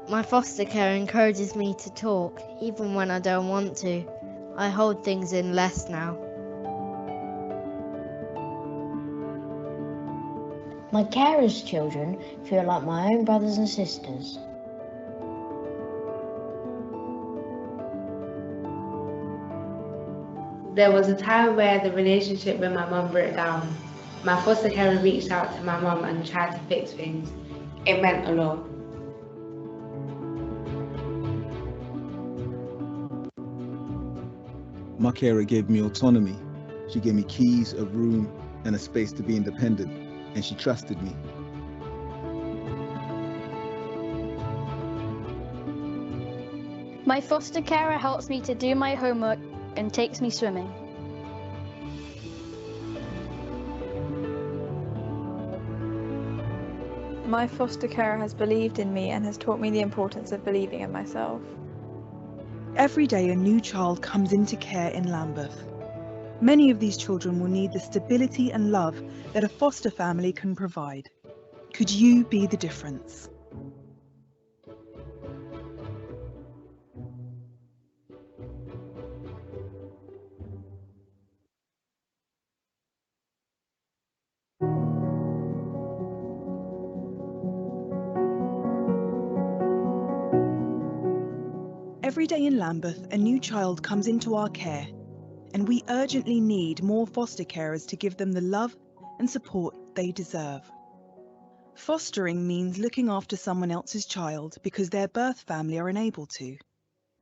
My foster care encourages me to talk, even when I don't want to. I hold things in less now. My carers' children feel like my own brothers and sisters. There was a time where the relationship with my mum broke down. My foster carer reached out to my mum and tried to fix things. It meant a lot. My carer gave me autonomy. She gave me keys, a room, and a space to be independent, and she trusted me. My foster carer helps me to do my homework and takes me swimming. My foster carer has believed in me and has taught me the importance of believing in myself. Every day a new child comes into care in Lambeth. Many of these children will need the stability and love that a foster family can provide. Could you be the difference? Every day in Lambeth, a new child comes into our care, and we urgently need more foster carers to give them the love and support they deserve. Fostering means looking after someone else's child because their birth family are unable to.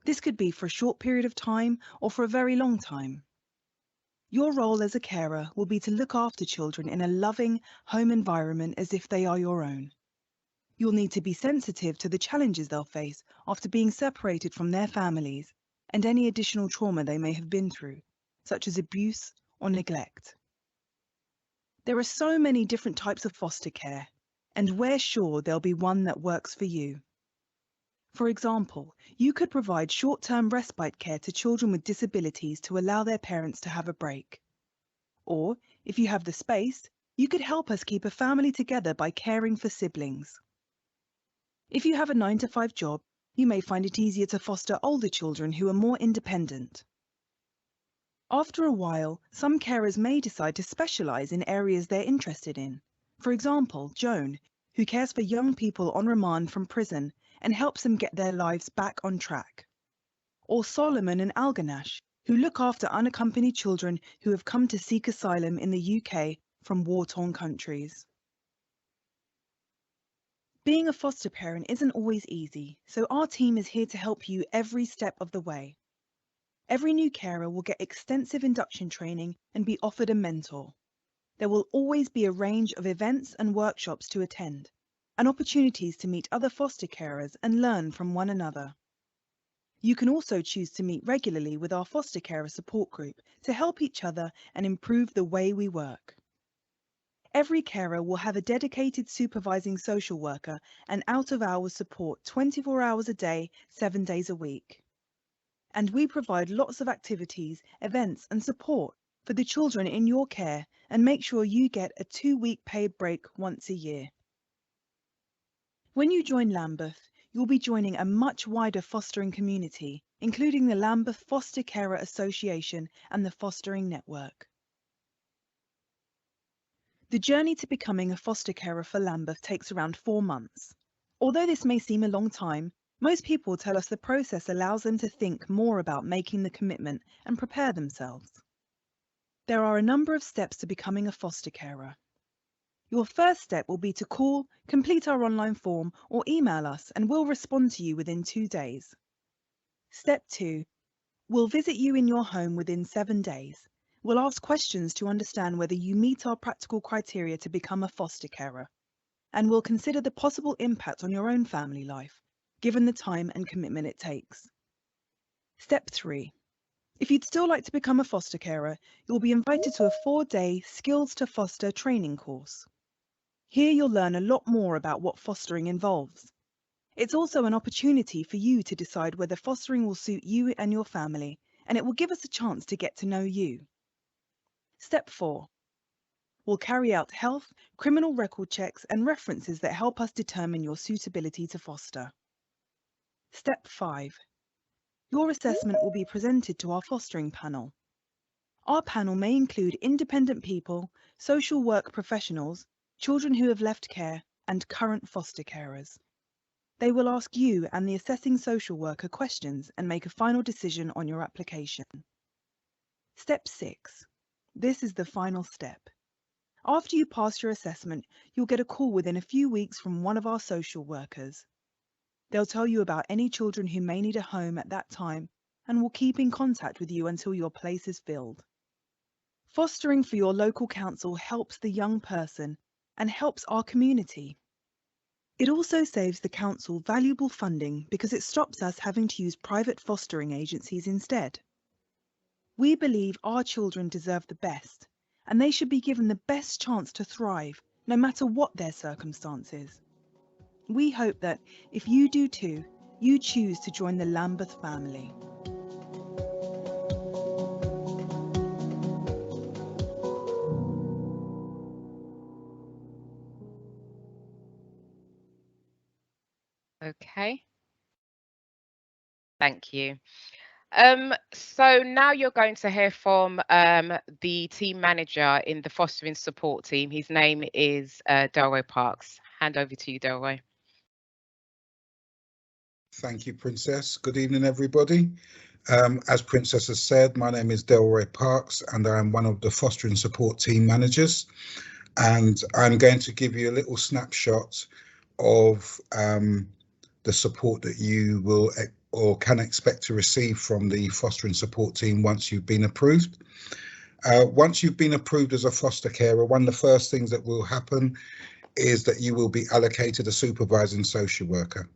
This could be for a short period of time or for a very long time. Your role as a carer will be to look after children in a loving home environment as if they are your own. You'll need to be sensitive to the challenges they'll face after being separated from their families and any additional trauma they may have been through, such as abuse or neglect. There are so many different types of foster care, and we're sure there'll be one that works for you. For example, you could provide short-term respite care to children with disabilities to allow their parents to have a break. Or, if you have the space, you could help us keep a family together by caring for siblings. If you have a 9-to-5 job, you may find it easier to foster older children who are more independent. After a while, some carers may decide to specialise in areas they're interested in. For example, Joan, who cares for young people on remand from prison and helps them get their lives back on track. Or Solomon and Alganash, who look after unaccompanied children who have come to seek asylum in the UK from war-torn countries. Being a foster parent isn't always easy, so our team is here to help you every step of the way. Every new carer will get extensive induction training and be offered a mentor. There will always be a range of events and workshops to attend, and opportunities to meet other foster carers and learn from one another. You can also choose to meet regularly with our foster carer support group to help each other and improve the way we work. Every carer will have a dedicated supervising social worker and out-of-hours support 24 hours a day, 7 days a week. And we provide lots of activities, events and support for the children in your care and make sure you get a 2-week paid break once a year. When you join Lambeth, you'll be joining a much wider fostering community, including the Lambeth Foster Carer Association and the Fostering Network. The journey to becoming a foster carer for Lambeth takes around 4 months. Although this may seem a long time, most people tell us the process allows them to think more about making the commitment and prepare themselves. There are a number of steps to becoming a foster carer. Your first step will be to call, complete our online form, or email us and we'll respond to you within 2 days. Step 2. We'll visit you in your home within 7 days. We'll ask questions to understand whether you meet our practical criteria to become a foster carer, and we'll consider the possible impact on your own family life, given the time and commitment it takes. Step 3. If you'd still like to become a foster carer, you'll be invited to a 4-day Skills to Foster training course. Here you'll learn a lot more about what fostering involves. It's also an opportunity for you to decide whether fostering will suit you and your family, and it will give us a chance to get to know you. Step 4. We'll carry out health, criminal record checks and references that help us determine your suitability to foster. Step 5. Your assessment will be presented to our fostering panel. Our panel may include independent people, social work professionals, children who have left care, and current foster carers. They will ask you and the assessing social worker questions and make a final decision on your application. Step 6. This is the final step. After you pass your assessment, you'll get a call within a few weeks from one of our social workers. They'll tell you about any children who may need a home at that time and will keep in contact with you until your place is filled. Fostering for your local council helps the young person and helps our community. It also saves the council valuable funding because it stops us having to use private fostering agencies instead. We believe our children deserve the best, and they should be given the best chance to thrive, no matter what their circumstances. We hope that, if you do too, you choose to join the Lambeth family. Okay. Thank you. So now you're going to hear from the team manager in the fostering support team. His name is Delroy Parks. Hand over to you, Delroy. Thank you, Princess. Good evening, everybody. As Princess has said, my name is Delroy Parks and I'm one of the fostering support team managers. And I'm going to give you a little snapshot of the support that you will or can expect to receive from the fostering support team once you've been approved. Once you've been approved as a foster carer, one of the first things that will happen is that you will be allocated a supervising social worker.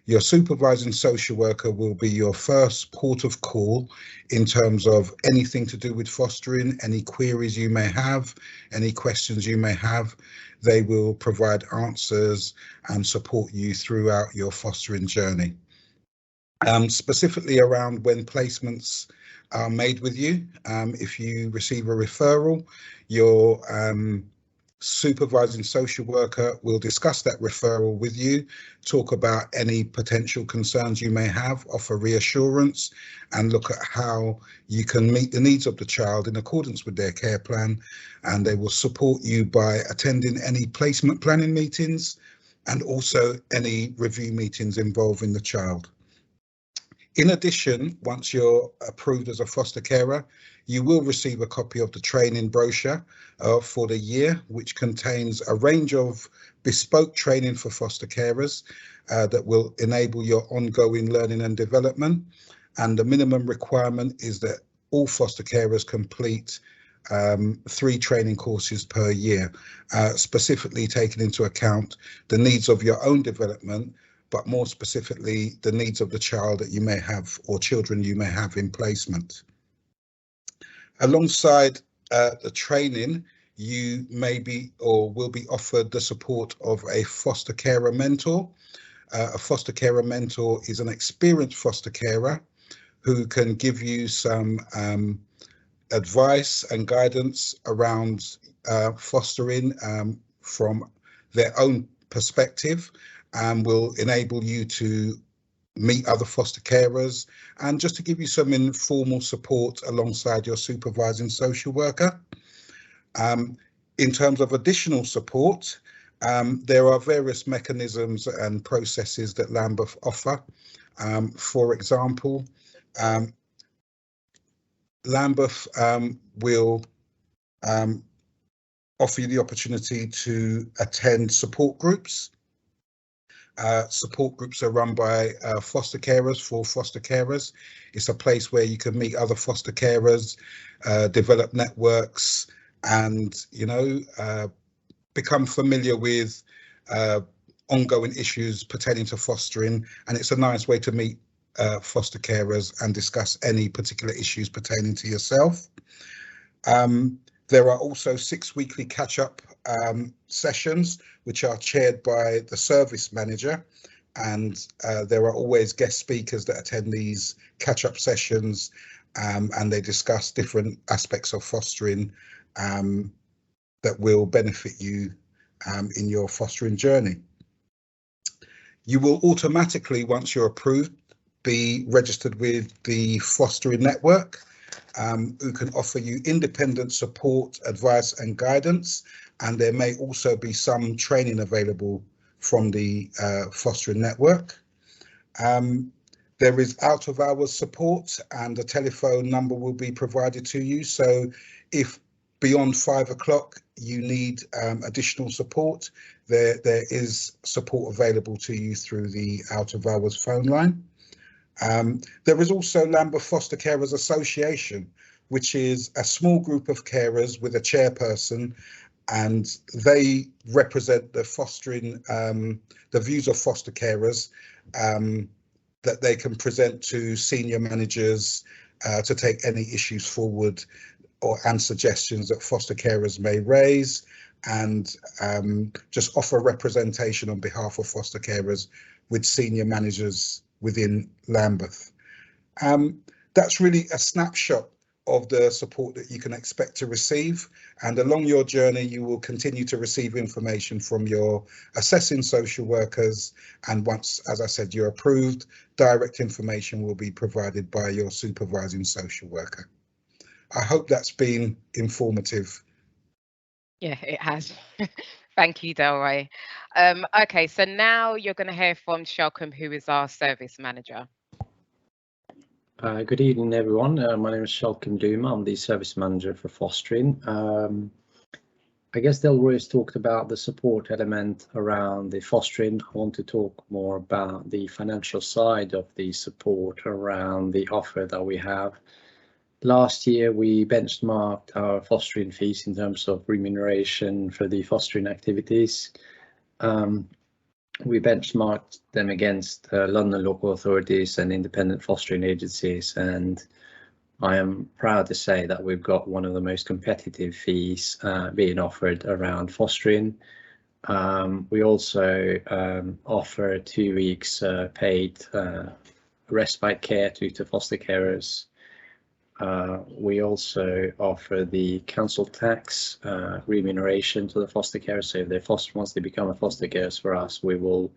Your supervising social worker will be your first port of call in terms of anything to do with fostering, any queries you may have, any questions you may have. They will provide answers and support you throughout your fostering journey. Specifically around when placements are made with you, if you receive a referral, your supervising social worker will discuss that referral with you, talk about any potential concerns you may have, offer reassurance, and look at how you can meet the needs of the child in accordance with their care plan. And they will support you by attending any placement planning meetings and also any review meetings involving the child. In addition, once you're approved as a foster carer, you will receive a copy of the training brochure for the year, which contains a range of bespoke training for foster carers that will enable your ongoing learning and development. And the minimum requirement is that all foster carers complete 3 training courses per year, specifically taking into account the needs of your own development, but more specifically the needs of the child that you may have or children you may have in placement. Alongside the training, you may be or will be offered the support of a foster carer mentor. A foster carer mentor is an experienced foster carer who can give you some advice and guidance around fostering from their own perspective, and will enable you to meet other foster carers and just to give you some informal support alongside your supervising social worker. In terms of additional support, there are various mechanisms and processes that Lambeth offer. For example, Lambeth will offer you the opportunity to attend support groups. Support groups are run by foster carers for foster carers. It's a place where you can meet other foster carers, develop networks, and become familiar with ongoing issues pertaining to fostering. And it's a nice way to meet foster carers and discuss any particular issues pertaining to yourself. There are also 6 weekly catch-up sessions, which are chaired by the service manager, and there are always guest speakers that attend these catch-up sessions, and they discuss different aspects of fostering that will benefit you in your fostering journey. You will automatically, once you're approved, be registered with the fostering network, who can offer you independent support, advice and guidance. And there may also be some training available from the fostering network. There is out of hours support, and a telephone number will be provided to you. So if beyond 5 o'clock you need additional support, there is support available to you through the out of hours phone line. There is also Lambeth Foster Carers Association, which is a small group of carers with a chairperson, and they represent the fostering, the views of foster carers that they can present to senior managers to take any issues forward and suggestions that foster carers may raise, and just offer representation on behalf of foster carers with senior managers within Lambeth. That's really a snapshot of the support that you can expect to receive, and along your journey you will continue to receive information from your assessing social workers, and once, as I said, you're approved, direct information will be provided by your supervising social worker. I hope that's been informative. Yeah, it has. Thank you, Delroy. Okay, so now you're going to hear from Shelcombe, who is our service manager. Good evening, everyone. My name is Shelcombe Duma. I'm the service manager for fostering. I guess Delroy's talked about the support element around the fostering. I want to talk more about the financial side of the support around the offer that we have. Last year, we benchmarked our fostering fees in terms of remuneration for the fostering activities. We benchmarked them against London local authorities and independent fostering agencies, and I am proud to say that we've got one of the most competitive fees being offered around fostering. We also offer 2 weeks paid respite care to foster carers. We also offer the council tax remuneration to the foster carers. So if they're once they become a foster carers for us, we will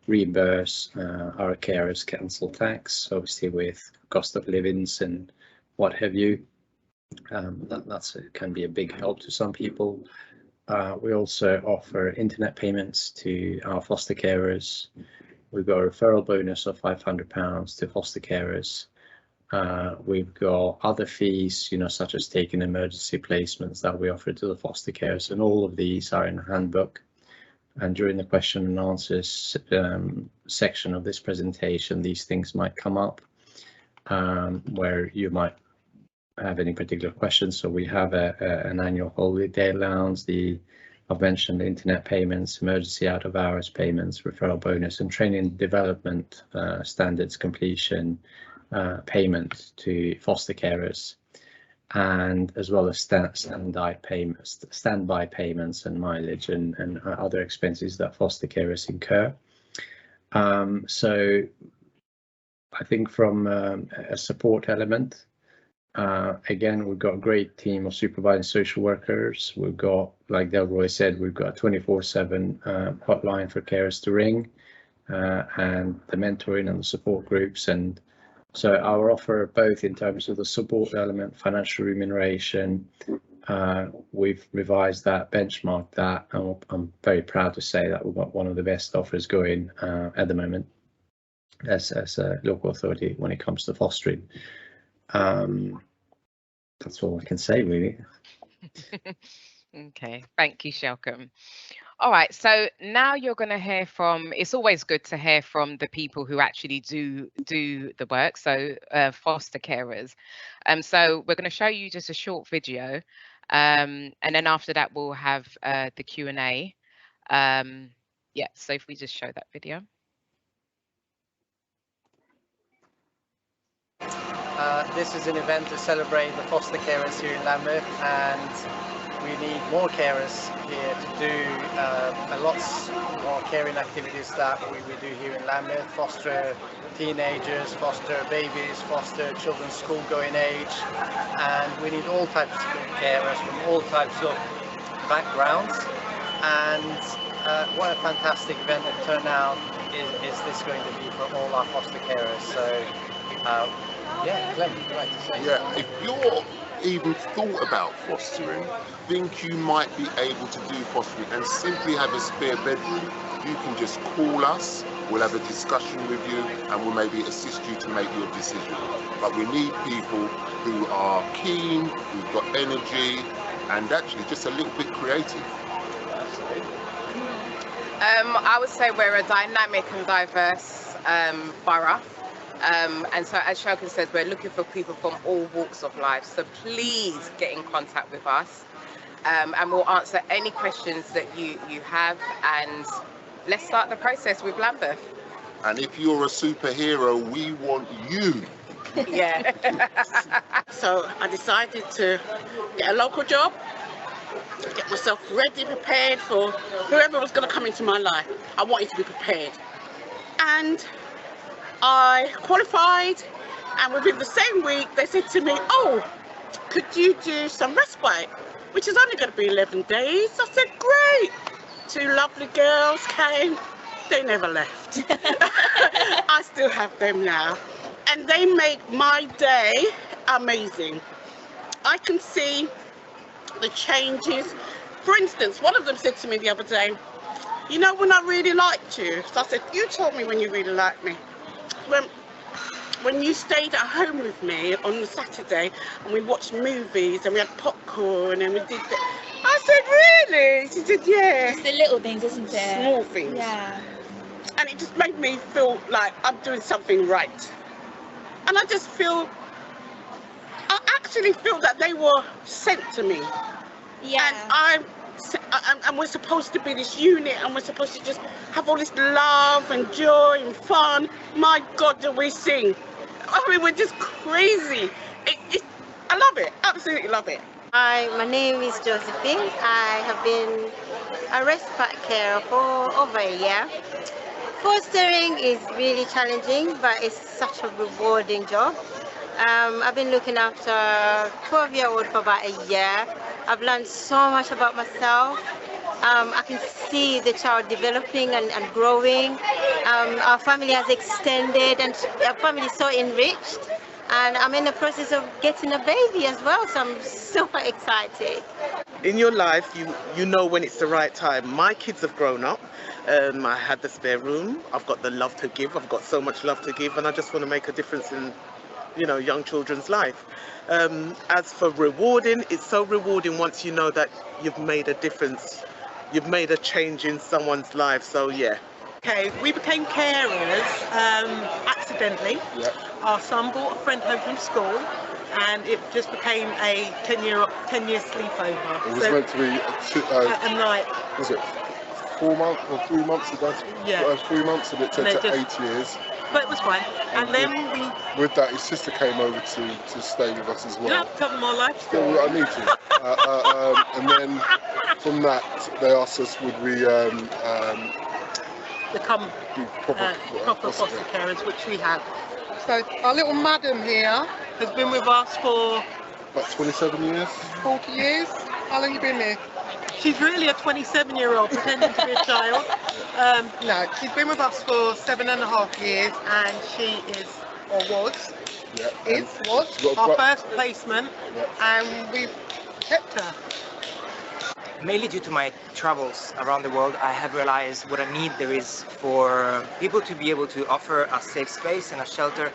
reimburse our carers council tax, obviously with cost of livings and what have you. That can be a big help to some people. We also offer internet payments to our foster carers. We've got a referral bonus of £500 to foster carers. We've got other fees, such as taking emergency placements that we offer to the foster carers, and all of these are in the handbook. And during the question and answers section of this presentation, these things might come up where you might have any particular questions. So we have an annual holiday allowance, I've mentioned the internet payments, emergency out of hours payments, referral bonus, and training development standards completion payment to foster carers, and as well as standby payments and mileage and other expenses that foster carers incur. So I think from a support element, again, we've got a great team of supervising social workers. We've got, like Delroy said, we've got a 24/7 hotline for carers to ring, and the mentoring and the support groups. And so our offer, both in terms of the support element, financial remuneration, we've revised that, benchmarked that, and I'm very proud to say that we've got one of the best offers going at the moment as a local authority when it comes to fostering. That's all I can say, really. Okay, thank you, Shelcombe. All right, so now you're going to hear from, it's always good to hear from the people who actually do the work, so foster carers. So we're going to show you just a short video, and then after that we'll have the Q&A. Yeah, so if we just show that video. This is an event to celebrate the foster carers here in Lambeth, and we need more carers here to do lots more caring activities that we do here in Lambeth. Foster teenagers, foster babies, foster children school-going age, and we need all types of carers from all types of backgrounds. And what a fantastic event it turned out. is this going to be for all our foster carers? So, yeah, Clem, would you like to say? Yeah, if you're even thought about fostering, think you might be able to do fostering and simply have a spare bedroom, you can just call us, we'll have a discussion with you and we'll maybe assist you to make your decision. But we need people who are keen, who've got energy and actually just a little bit creative. I would say we're a dynamic and diverse borough. And so, as Shokin says, we're looking for people from all walks of life. So please get in contact with us, and we'll answer any questions that you have. And let's start the process with Lambeth. And if you're a superhero, we want you. Yeah. So I decided to get a local job, get myself ready, prepared for whoever was going to come into my life. I wanted to be prepared. And I qualified, and within the same week they said to me, oh, could you do some respite, which is only going to be 11 days. I said, great. 2 lovely girls came, they never left. I still have them now, and they make my day amazing. I can see the changes. For instance, one of them said to me the other day, you know, when I really liked you. So I said, you told me when you really liked me. When you stayed at home with me on the Saturday and we watched movies and we had popcorn and we did that. I said, really? She said, yeah. It's the little things, isn't it? Small things. Yeah. And it just made me feel like I'm doing something right. And I just feel, I actually feel that they were sent to me. Yeah. And we're supposed to be this unit, and we're supposed to just have all this love and joy and fun. My God, do we sing? I mean, we're just crazy. I love it, absolutely love it. Hi, my name is Josephine. I have been a respite carer for over a year. Fostering is really challenging, but it's such a rewarding job. I've been looking after a 12-year-old for about a year. I've learned so much about myself. I can see the child developing and growing. Our family has extended and our family is so enriched. And I'm in the process of getting a baby as well, so I'm super excited. In your life, you know when it's the right time. My kids have grown up. I had the spare room. I've got the love to give. I've got so much love to give, and I just want to make a difference in, you know, young children's life. As for rewarding, it's so rewarding once you know that you've made a difference. You've made a change in someone's life, so yeah. Okay, we became carers accidentally. Yep. Our son brought a friend home from school, and it just became a 10-year sleepover. It was meant to be a night. Was it 4 months or 3 months ago? Yeah. 3 months, and it turned to 8 years. But it was fine. And then with that, his sister came over to stay with us as well. You don't have to tell them my life story. Yeah, I need to. And then from that, they asked us would we become proper foster carers, which we have. So our little madam here has been with us for about 27 years. 40 years. How long have you been here? She's really a 27-year-old pretending to be a child. No, she's been with us for 7.5 years, and she is, or was, was our first placement, and we've kept her. Mainly due to my travels around the world, I have realized what a need there is for people to be able to offer a safe space and a shelter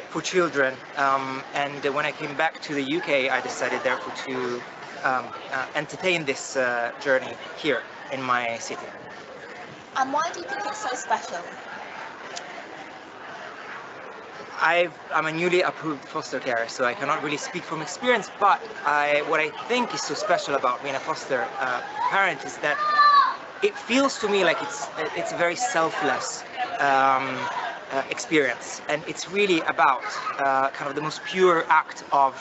for children. And when I came back to the UK, I decided therefore to entertain this journey here in my city. And why do you think it's so special? I'm a newly approved foster carer, so I cannot really speak from experience, but what I think is so special about being a foster parent is that it feels to me like it's a very selfless experience, and it's really about kind of the most pure act of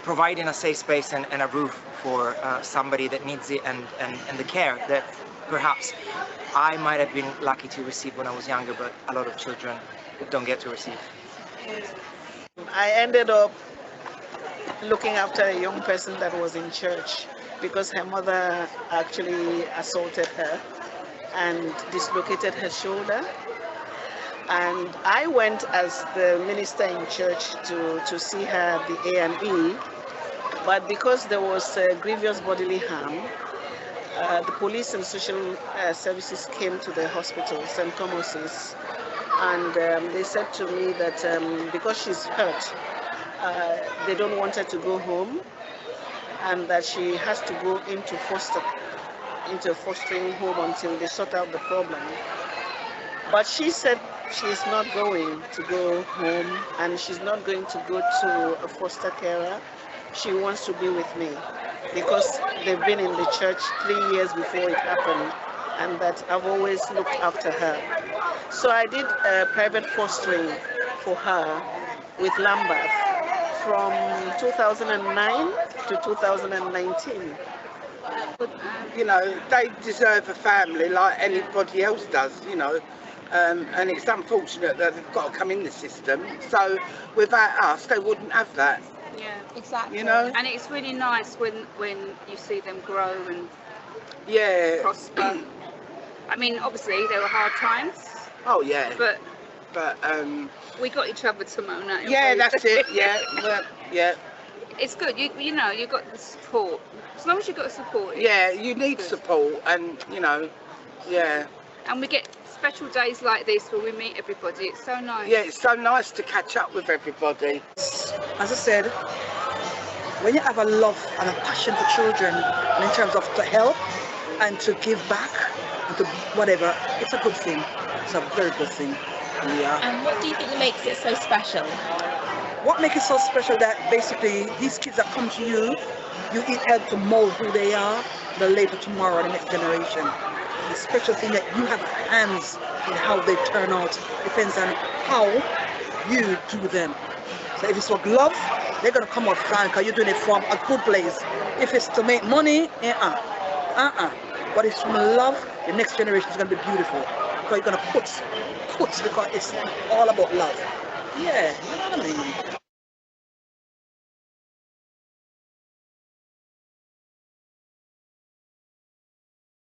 providing a safe space and a roof for somebody that needs it, and the care that perhaps I might have been lucky to receive when I was younger, but a lot of children don't get to receive. I ended up looking after a young person that was in church because her mother actually assaulted her, and dislocated her shoulder. And I went as the minister in church to see her at the A&E, but because there was grievous bodily harm, the police and social services came to the hospital, St. Thomas's, and they said to me that because she's hurt, they don't want her to go home, and that she has to go into a fostering home until they sort out the problem. But she said she's not going to go home, and she's not going to go to a foster carer. She wants to be with me because they've been in the church 3 years before it happened, and that I've always looked after her. So I did private fostering for her with Lambeth from 2009 to 2019. You know, they deserve a family like anybody else does, you know. And it's unfortunate that they've got to come in the system. So without us, they wouldn't have that. Yeah, exactly. You know, and it's really nice when you see them grow and prosper. I mean, obviously there were hard times. Oh yeah. But we got each other to moan at. Yeah, that's it. Yeah, well, yeah. It's good. You know, you got the support. As long as you got the support. Yeah, you need support, and you know, yeah. And we get special days like this where we meet everybody. It's so nice. Yeah, it's so nice to catch up with everybody. As I said, when you have a love and a passion for children, and in terms of to help and to give back and to whatever, it's a good thing. It's a very good thing. Yeah. And what do you think makes it so special? What makes it so special that basically these kids that come to you, you help to mold who they are, the later tomorrow, the next generation. The special thing that you have hands in how they turn out depends on how you do them. So if it's for love, they're gonna come out fine because you're doing it from a good place. If it's to make money, but it's from love, the next generation is gonna be beautiful because you're gonna put because it's all about love. Yeah, you know what I mean.